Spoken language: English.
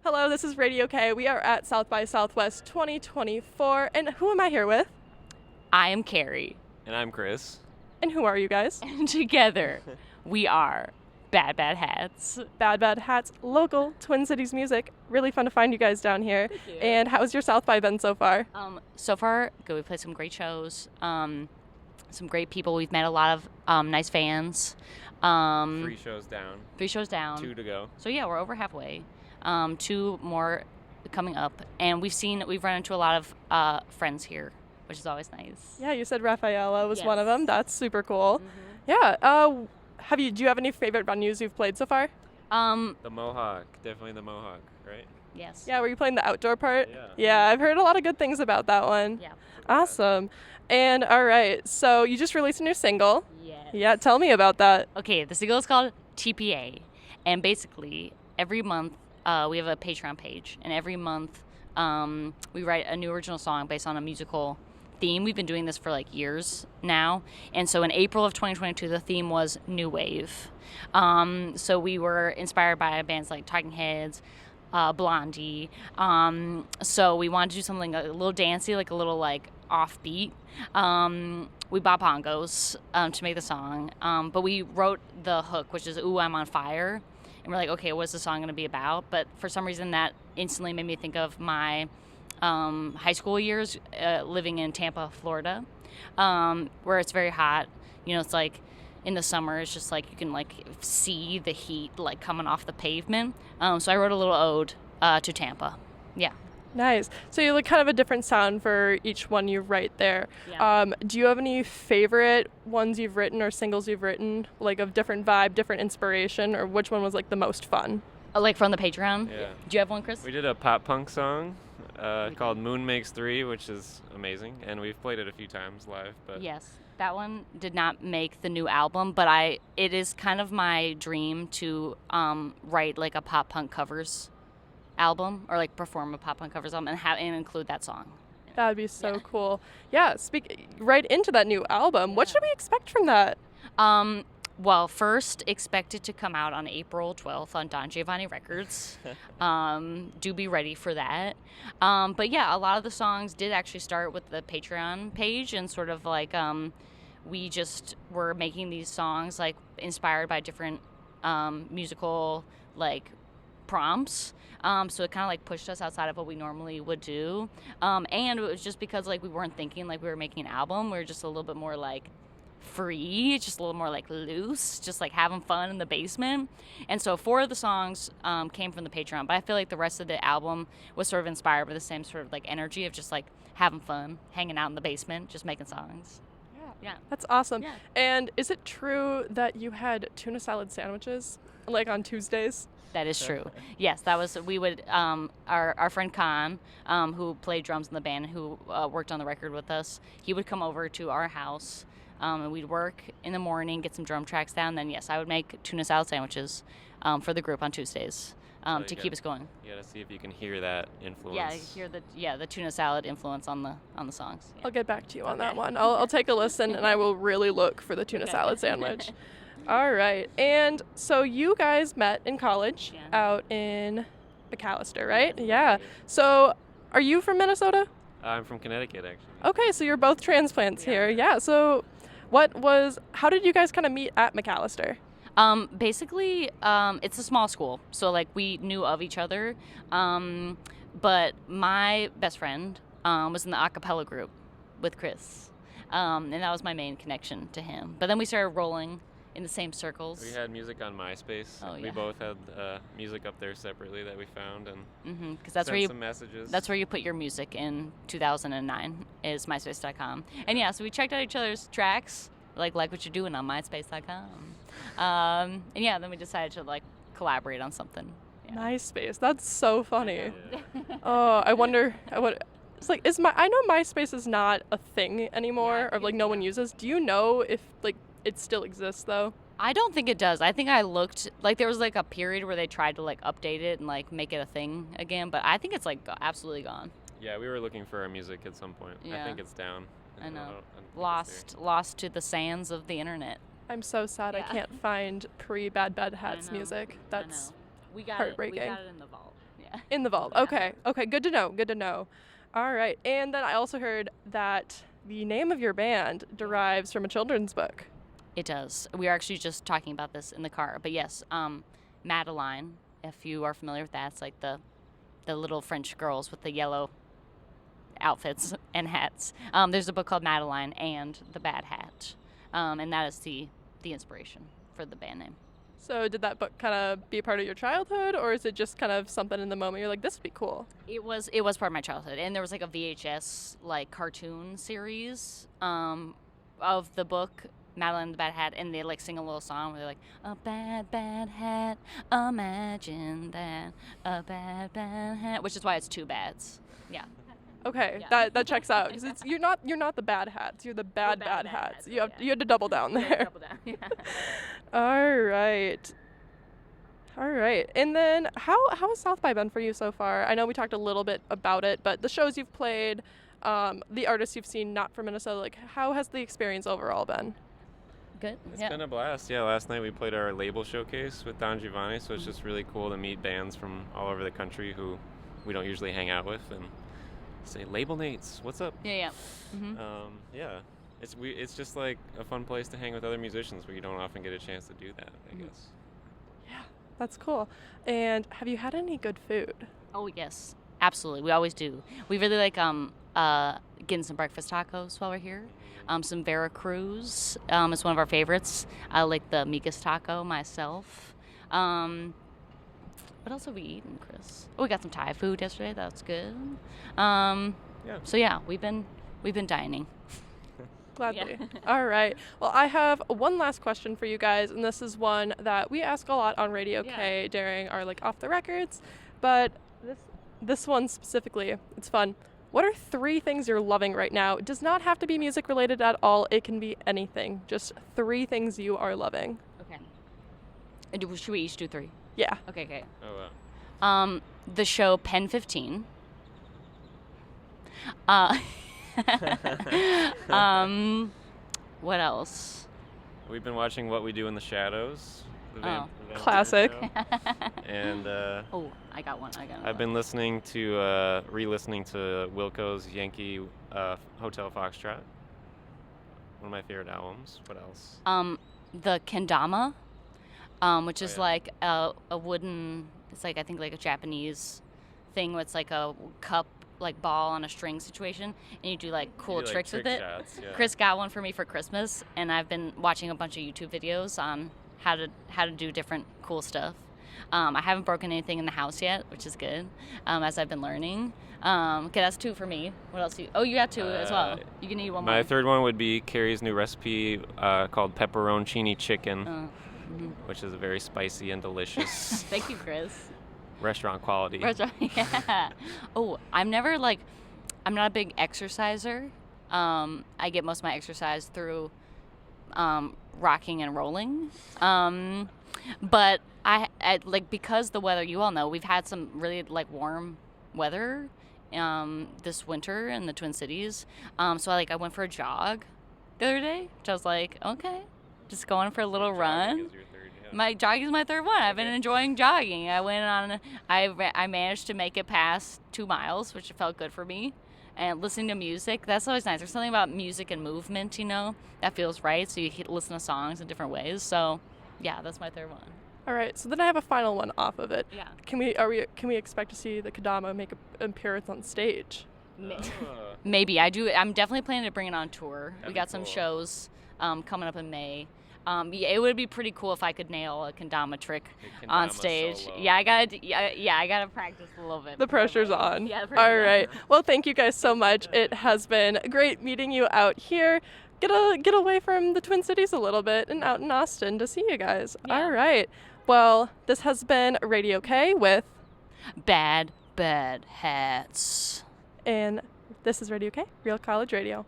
Hello, this is Radio K. We are at South by Southwest 2024. And who am I here with? I am Carrie. And I'm Chris. And who are you guys? And together, we are Bad Bad Hats. Bad Bad Hats, local Twin Cities music. Really fun to find you guys down here. Thank you. And how's your South by been so far? So far, good. We played some great shows. Some great people. We've met a lot of nice fans. 3 shows down. 3 shows down. 2 to go. So yeah, we're over halfway. 2 more coming up, and we've run into a lot of friends here, which is always nice. Yeah, you said Rafaela was Yes. one of them. That's super cool. Mm-hmm. Yeah. Do you have any favorite venues you've played so far? The Mohawk. Definitely the Mohawk, right? Yes. Yeah, were you playing the outdoor part? Yeah. Yeah, I've heard a lot of good things about that one. Yeah. Awesome. And all right, so you just released a new single. Yes. Yeah, tell me about that. Okay, the single is called TPA, and basically every month we have a Patreon page, and every month we write a new original song based on a musical theme. We've been doing this for like years now, and so in April of 2022 the theme was New Wave. So we were inspired by bands like Talking Heads, Blondie, so we wanted to do something a little dancey, like a little like offbeat. We bought bongos to make the song, but we wrote the hook, which is "Ooh, I'm on fire," and we're like, okay, what's the song going to be about? But for some reason that instantly made me think of my high school years living in Tampa, Florida, where it's very hot. You know, it's like in the summer, it's just like you can like see the heat like coming off the pavement. So I wrote a little ode to Tampa. Yeah. Nice. So you look kind of a different sound for each one you write there. Yeah. Do you have any favorite ones you've written or singles you've written, like of different vibe, different inspiration, or which one was like the most fun? Like from the Patreon? Yeah. Do you have one, Chris? We did a pop punk song called Moon Makes 3, which is amazing, and we've played it a few times live. But Yes. That one did not make the new album, but it is kind of my dream to write like a pop punk covers album, or like perform a pop punk covers album and include that song. That would be so cool. Yeah, speak right into that new album. What should we expect from that? Well, first, expect it to come out on April 12th on Don Giovanni Records. Do be ready for that. But yeah, a lot of the songs did actually start with the Patreon page, and sort of like we just were making these songs like inspired by different musical like prompts. So it kind of like pushed us outside of what we normally would do. And it was just because like we weren't thinking like we were making an album. We were just a little bit more like free, just a little more like loose, just like having fun in the basement. And so 4 of the songs came from the Patreon, but I feel like the rest of the album was sort of inspired by the same sort of like energy of just like having fun, hanging out in the basement, just making songs. Yeah. That's awesome. Yeah. And is it true that you had tuna salad sandwiches like on Tuesdays? That is true. Yes, that was, we would, our friend Khan, who played drums in the band, who worked on the record with us, he would come over to our house, and we'd work in the morning, get some drum tracks down, then yes, I would make tuna salad sandwiches for the group on Tuesdays to keep us going. You gotta see if you can hear that influence. Yeah, hear the tuna salad influence on the songs. Yeah. I'll get back to you on that one. I'll take a listen and I will really look for the tuna salad sandwich. All right. And so you guys met in college out in McAllister, right? Yeah. So are you from Minnesota? I'm from Connecticut, actually. Okay, so you're both transplants here. Yeah. So how did you guys kind of meet at McAllister? Basically, it's a small school, so like we knew of each other. But my best friend was in the a cappella group with Chris, and that was my main connection to him. But then we started rolling in the same circles. We had music on MySpace. Oh, yeah. We both had music up there separately that we found, and because that's sent where you some messages. That's where you put your music in 2009 is myspace.com. And yeah, so we checked out each other's tracks, like what you're doing on myspace.com. And yeah, then we decided to like collaborate on something. Yeah. MySpace. That's so funny. Yeah. Oh, I wonder. It's like I know MySpace is not a thing anymore, Yeah, I or like no one uses. Do you know if like it still exists though? I don't think it does. I think I looked, like there was like a period where they tried to like update it and like make it a thing again, but I think it's like absolutely gone. Yeah, we were looking for our music at some point. Yeah. I think it's down. I know. don't think it's Lost to the sands of the internet. I'm so sad I Yeah. can't find pre-Bad Bad Hats I know. music. I That's know. We got heartbreaking. It. We got it in the vault. Yeah. In the vault. Okay. Okay. Good to know. Good to know. All right. And then I also heard that the name of your band derives from a children's book. It does. We are actually just talking about this in the car. But yes, Madeline, if you are familiar with that, it's like the little French girls with the yellow outfits and hats. There's a book called Madeline and the Bad Hat, and that is the inspiration for the band name. So did that book kind of be a part of your childhood, or is it just kind of something in the moment you're like, this would be cool? It was part of my childhood, and there was like a VHS like cartoon series of the book Madeline and the Bad Hat, and they like sing a little song where they're like, a bad, bad hat, imagine that, a bad, bad hat, which is why it's two bads. Yeah. Okay, Yeah. that checks out, because you're not the bad hats, you're the bad hats. You had to double down there. Double down. Yeah. All right. And then how has South by been for you so far? I know we talked a little bit about it, but the shows you've played, the artists you've seen not from Minnesota, like how has the experience overall been? Good. It's been a blast. Yeah, last night we played our label showcase with Don Giovanni, so it's just really cool to meet bands from all over the country who we don't usually hang out with and say, label Nates, what's up? Yeah. Mm-hmm. Yeah. It's just like a fun place to hang with other musicians where you don't often get a chance to do that, I guess. Yeah, that's cool. And have you had any good food? Oh, yes. Absolutely. We always do. We really like getting some breakfast tacos while we're here. Some Veracruz is one of our favorites. I like the Migas taco myself. What else have we eaten, Chris? Oh, we got some Thai food yesterday. That was good. Yeah. So yeah, we've been dining. Gladly. All right. Well, I have one last question for you guys, and this is one that we ask a lot on Radio K during our like off the records, but this one specifically, it's fun. What are 3 things you're loving right now? It does not have to be music related at all. It can be anything. Just 3 things you are loving. Okay. And should we each do 3? Yeah. Okay. Oh, wow. The show Pen 15. What else? We've been watching What We Do in the Shadows. The vampire Classic. show. And Oh, I got one. I've been listening to, re-listening to Wilco's Yankee Hotel Foxtrot. One of my favorite albums. What else? The kendama, which is like a wooden, it's like I think like a Japanese thing where it's like a cup like ball on a string situation, and you do like cool tricks with it. Shots, yeah. Chris got one for me for Christmas, and I've been watching a bunch of YouTube videos on how to do different cool stuff. I haven't broken anything in the house yet, which is good, as I've been learning. Okay, that's 2 for me. What else? You got 2 as well. You can eat one more. My third one would be Carrie's new recipe called pepperoncini chicken, which is very spicy and delicious. Thank you, Chris. Restaurant quality. Yeah. Oh, I'm not a big exerciser. I get most of my exercise through rocking and rolling. But I like, because the weather, you all know, we've had some really like warm weather this winter in the Twin Cities. So I went for a jog the other day, which I was like, okay, just going for a little run. My jogging is my third one. I've been enjoying jogging. I managed to make it past 2 miles, which felt good for me. And listening to music, that's always nice. There's something about music and movement, that feels right. So you listen to songs in different ways. So yeah, that's my third one. All right. So then I have a final one off of it. Yeah. Can we expect to see the Kadama make an appearance on stage? Maybe. I'm definitely planning to bring it on tour. That'd We got be some cool. shows coming up in May. It would be pretty cool if I could nail a kendama trick on kendama stage. solo. Yeah, I gotta practice a little bit. The pressure's on. Yeah, the pressure's All right. Well, thank you guys so much. It has been great meeting you out here. Get away from the Twin Cities a little bit and out in Austin to see you guys. Yeah. All right. Well, this has been Radio K with Bad hats. and this is Radio K, Real College Radio.